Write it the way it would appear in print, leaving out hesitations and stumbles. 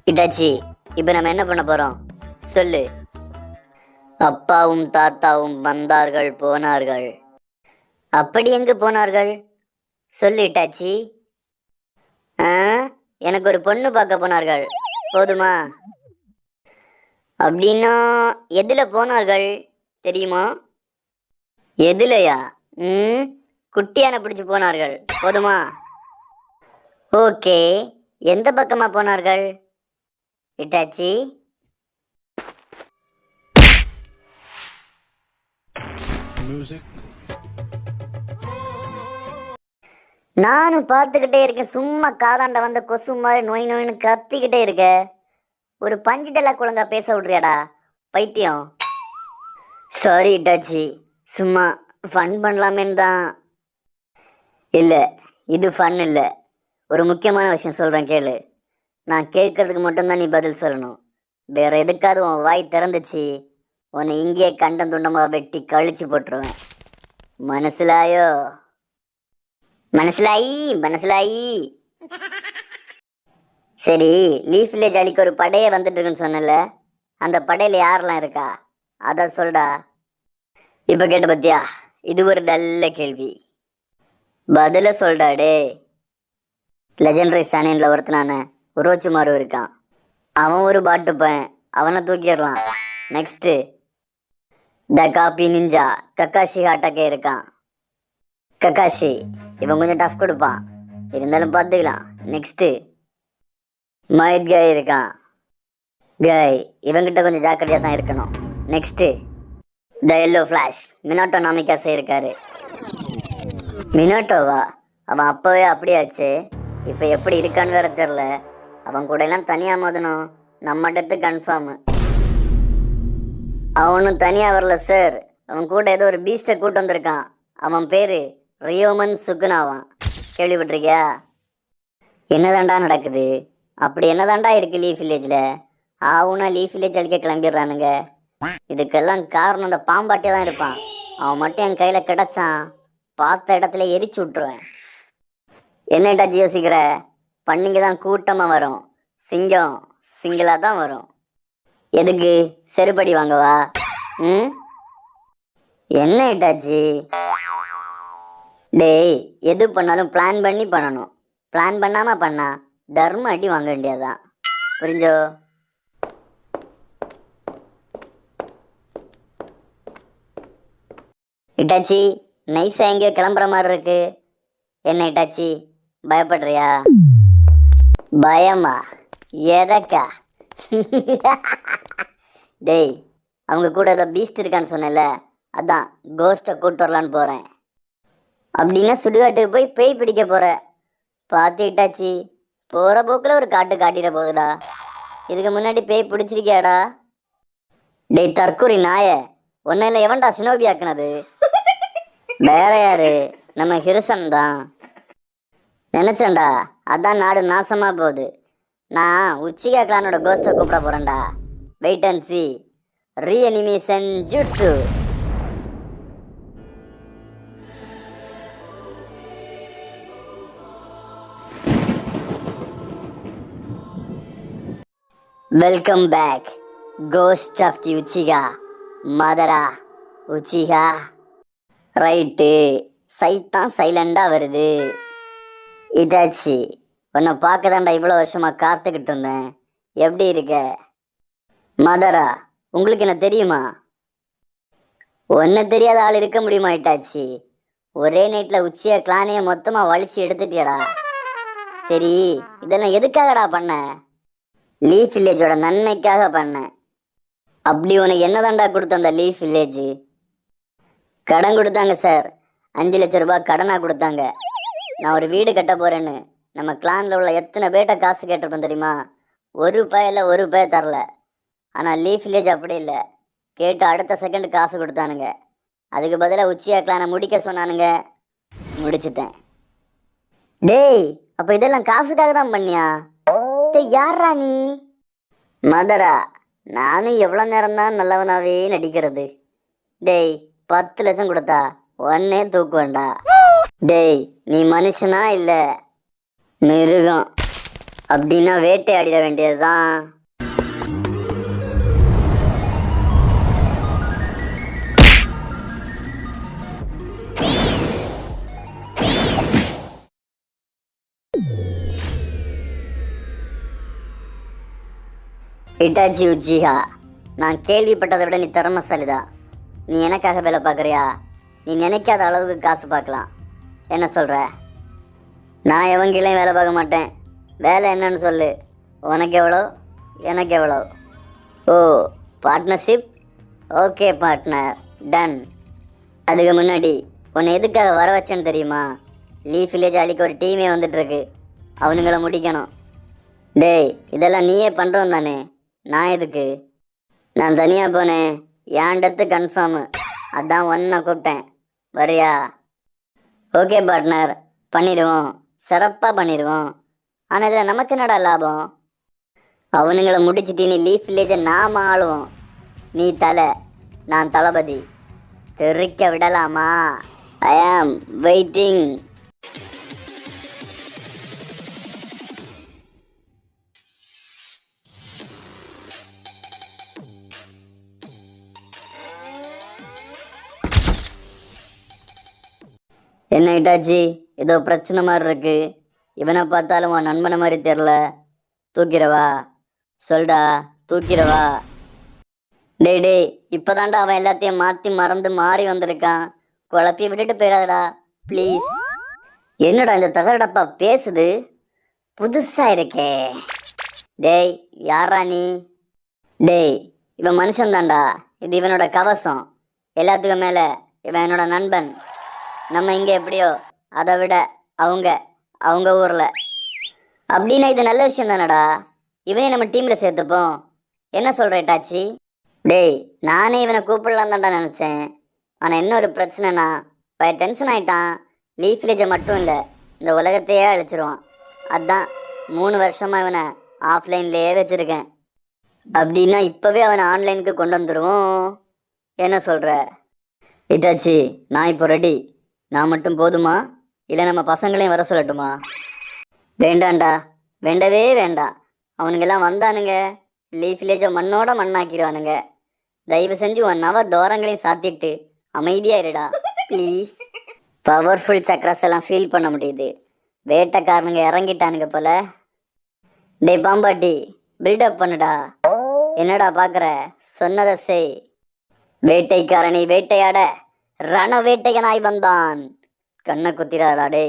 Itachi, இப்ப நம்ம என்ன பண்ண போறோம் சொல்லு. அப்பாவும் தாத்தாவும் வந்தார்கள் போனார்கள். அப்படி எங்கு போனார்கள் சொல்லு இட்டாச்சி. ஆ, எனக்கு ஒரு பொண்ணு பார்க்க போனார்கள். போதுமா? அப்படின்னா எதுல போனார்கள் தெரியுமா? எதுலையா? ம், குட்டியான பிடிச்சு போனார்கள். போதுமா? ஓகே, எந்த பக்கமா போனார்கள் இட்டாச்சி? Music. நானும் பார்த்துக்கிட்டே இருக்கேன். சும்மா காதாண்ட வந்த கொசு மாதிரி நோய் நோயின்னு கத்திக்கிட்டே இருக்க. ஒரு பஞ்சு டெல்லா ஒழுங்கா பேச விட்றியாடா பைத்தியம். சாரி இட்டாச்சி, சும்மா ஃபன் பண்ணலாமேன்னு தான். இல்லை, இது ஃபன் இல்லை. ஒரு முக்கியமான விஷயம் சொல்கிறேன் கேளு. நான் கேட்கறதுக்கு மட்டும்தான் நீ பதில் சொல்லணும். வேற எதுக்காவது உன் வாய் திறந்துச்சு, உன்னை இங்கேயே கண்டம் துண்டமாக வெட்டி கழிச்சு போட்டுருவேன். மனசிலாயோ? மனசிலாயி மனசிலாயி. சரி, லீஃப் வில்லேஜ் அழிக்க ஒரு படையே வந்துட்டு இருக்குன்னு சொன்னல, அந்த படையில் யாரெல்லாம் இருக்கா அதான் சொல்டா. இப்போ கேட்ட பத்தியா, இது ஒரு நல்ல கேள்வி. பதில சொல்டா டே. லெஜெண்டரி சானியன்ல ஒருத்தனான உரோச்சுமாரு இருக்கான். அவன் ஒரு பாட்டுப்பேன், அவனை தூக்கிடலாம். Next the copy ninja Kakashi Hatake இருக்கான். கக்காஷி இவன் கொஞ்சம் டஃப் கொடுப்பான், இருந்தாலும் பார்த்துக்கலாம். நெக்ஸ்ட்டு மைட் கை இருக்கான். கை இவங்கிட்ட கொஞ்சம் ஜாக்கிரதையாக தான் இருக்கணும். Next the yellow flash Minato Namikaze இருக்காரு. மினாட்டோவா? அவன் அப்போவே அப்படியாச்சு, இப்போ எப்படி இருக்கான்னு வேற தெரில. அவன் கூட எல்லாம் தனியாக மோதணும், நம்ம டெத்து கன்ஃபார்மு. அவனும் தனியாக வரல சார், அவன் கூட ஏதோ ஒரு பீஸ்டை கூட்டு வந்திருக்கான். அவன் பேர் ரியோமன் சுகுனாவான். கேள்விப்பட்டிருக்கியா? என்னதாண்டா நடக்குது? அப்படி என்னதாண்டா இருக்கு லீஃப் வில்லேஜில்? ஆவுனா லீஃப் வில்லேஜ் அழிக்க கிளம்பிடுறானுங்க. இதுக்கெல்லாம் காரணம் அந்த பாம்பாட்டியே தான் இருப்பான். அவன் மட்டும் என் கையில் கிடச்சான், பார்த்த இடத்துல எரிச்சு விட்டுருவேன். என்னடா யோசிக்கிற? பண்ணிங்க தான் கூட்டமாக வரும், சிங்கம் சிங்கிளாக தான் வரும். எதுக்கு செருப்படி வாங்கவா? ம், என்ன இட்டாச்சு? டேய், எது பண்ணாலும் பிளான் பண்ணி பண்ணணும். பிளான் பண்ணாமல் பண்ணா தர்ம அடி வாங்க வேண்டியதுதான். புரிஞ்சோ? இட்டாச்சி, நைஸாக எங்கேயோ கிளம்புற மாதிரி இருக்கு. என்ன இட்டாச்சி, பயப்படுறியா? பயமா? எதக்கா? டேய், அவங்க கூட ஏதோ பீஸ்ட் இருக்கான்னு சொன்னல, அதான் கோஸ்ட்டை கூட்டு வரலான்னு போகிறேன். அப்படின்னா சுடுகாட்டுக்கு போய் பேய் பிடிக்க போகிற பார்த்துட்டாச்சு. போகிற போக்கில் ஒரு காட்டு காட்டிட போகுதுடா. இதுக்கு முன்னாடி பேய் பிடிச்சிருக்கியாடா? டேய் தற்கூரி நாய, ஒன்னில் எவன்டா சினோபி ஆக்குனது? வேற யாரு? நம்ம ஹிருசன் தான். நினச்சேன்டா, அதான் நாடு நாசமாக போகுது. நான் உச்சிகா கிளானோட கோஸ்ட்டை கூப்பிட போகிறேன்டா. Wait and see. Reanimation jutsu. Welcome back, ghost of the Uchiha Madara. Uchiha right, சைத்தான் சைலண்டாக வருது. இட்டாச்சி, உன்னை பார்க்க தாண்டா இவ்வளோ வருஷமாக காத்துக்கிட்டு இருந்தேன். எப்படி இருக்க மதரா? உங்களுக்கு என்ன தெரியுமா? ஒன்றை தெரியாத ஆள் இருக்க முடியுமா இட்டாச்சி? ஒரே நைட்டில் உச்சியா கிளானையை மொத்தமாக வலிச்சு எடுத்துட்டியடா. சரி, இதெல்லாம் எதுக்காகடா பண்ண? லீஃப் வில்லேஜோட நன்மைக்காக பண்ணேன். அப்படி உனக்கு என்னதாண்டா கொடுத்த அந்த லீஃப் வில்லேஜ்? கடன் கொடுத்தாங்க சார், 5 லட்சம் ரூபாய் கடனாக கொடுத்தாங்க. நான் ஒரு வீடு கட்ட போகிறேன்னு நம்ம கிளானில் உள்ள எத்தனை பேட்ட காசு கேட்டிருப்பேன் தெரியுமா? ஒரு பய தரல. ஆனால் லீஃப் வில்லேஜ் அப்படி இல்லை, கேட்டு அடுத்த செகண்ட் காசு கொடுத்தானுங்க. அதுக்கு பதிலாக உச்சியா கிளானை முடிக்க சொன்னானுங்க, முடிச்சிட்டேன். டேய், அப்போ இதெல்லாம் காசுக்காக தான் பண்ணியா? டேய், யாரா நீ? மதரா, நானும் எவ்வளோ நேரம் தான் நல்லவனாவே நடிக்கிறது. டேய், 10 லட்சம் கொடுத்தா ஒன்னே தூக்குவேண்டா. டேய், நீ மனுஷனா இல்லை மிருகம்? அப்படின்னா வேட்டையாடிட வேண்டியதுதான். இட்டாச்சி உச்சிஹா, நான் கேள்விப்பட்டதை விட நீ திறமசாலிதான். நீ எனக்காக வேலை பார்க்குறியா? நீ நினைக்காத அளவுக்கு காசு பார்க்கலாம். என்ன சொல்கிற? நான் எவங்கிலையும் வேலை பார்க்க மாட்டேன். வேலை என்னன்னு சொல்லு. உனக்கு எவ்வளோ, எனக்கு எவ்வளோ? Oh, partnership. Okay partner, done. அதுக்கு முன்னாடி உன்னை எதுக்காக வர வச்சேன்னு தெரியுமா? லீஃப் வில்லேஜ் அழிக்க ஒரு டீமே வந்துட்டுருக்கு. அவனுங்கள முடிக்கணும். டேய், இதெல்லாம் நீயே பண்ணுறோம் தானே, நான் எதுக்கு? நான் தனியாக போனேன், என் டெத்து கன்ஃபார்மு. அதான் ஒன்றை கூப்பிட்டேன், வரியா? ஓகே பார்ட்னர், பண்ணிடுவோம், சிறப்பாக பண்ணிடுவோம். ஆனால் இதில் நமக்கு என்னடா லாபம்? அவனுங்களை முடிச்சிட்டு நீ லீஃப் வில்லேஜை நாம் ஆளுவோம். நீ தலை, நான் தளபதி. தெரிக்க விடலாமா? ஐ ஆம் வெயிட்டிங். என்ன இட்டாச்சி, ஏதோ பிரச்சனை மாதிரி இருக்கு. இவனை பார்த்தாலும் உன் நண்பனை மாதிரி தெரில. தூக்கிடவா? சொல்டா, தூக்கிடவா? டேய் டேய், இப்போதான்டா அவன் எல்லாத்தையும் மாற்றி மறந்து மாறி வந்திருக்கான். குழப்பி விட்டுட்டு போயிடாதடா ப்ளீஸ். என்னடா இந்த தகரடப்பா பேசுது? புதுசா இருக்கே. டேய், யாரா நீ? டேய், இவன் மனுஷன்தான்டா. இது இவனோட கவசம். எல்லாத்துக்கும் மேலே இவன் என்னோட நண்பன். நம்ம இங்கே எப்படியோ, அதை விட அவங்க ஊரில். அப்படின்னா இது நல்ல விஷயம் தானடா. இவனே நம்ம டீமில் சேர்த்துப்போம். என்ன சொல்கிற டாச்சி? டேய், நானே இவனை கூப்பிடலாம் தான்டா நினச்சேன். ஆனால் என்ன ஒரு பிரச்சனைனா, டென்ஷன் ஆகிட்டான். லீஃப் வில்லேஜை மட்டும் இல்லை, இந்த உலகத்தையே அழிச்சிருவான். அதான் 3 வருஷமாக இவனை ஆஃப்லைன்லேயே வச்சுருக்கேன். அப்படின்னா இப்போவே அவனை ஆன்லைனுக்கு கொண்டு வந்துடுவோம். என்ன சொல்கிற இட்டாச்சி? நான் இப்போ ரெடி. நான் மட்டும் போதுமா, இல்லை நம்ம பசங்களையும் வர சொல்லட்டுமா? வேண்டாண்டா, வேண்டவே வேண்டாம். அவனுங்கெல்லாம் வந்தானுங்க, லீஃப் வில்லேஜை மண்ணோட மண்ணாக்கிடுவானுங்க. தயவு செஞ்சு 1 hour தோரங்களையும் சாத்திட்டு அமைதியாக இருடா ப்ளீஸ். பவர்ஃபுல் சக்ரஸ் எல்லாம் ஃபீல் பண்ண முடியுது. வேட்டைக்காரனுங்க இறங்கிட்டானுங்க போல. டே பாம்பாட்டி, பில்டப் பண்ணுடா. என்னடா பார்க்குற? சொன்னதை செய். வேட்டைக்காரனை வேட்டையாட ரண வேட்டையனாய் வந்தான். கண்ணை குத்திராடா டே.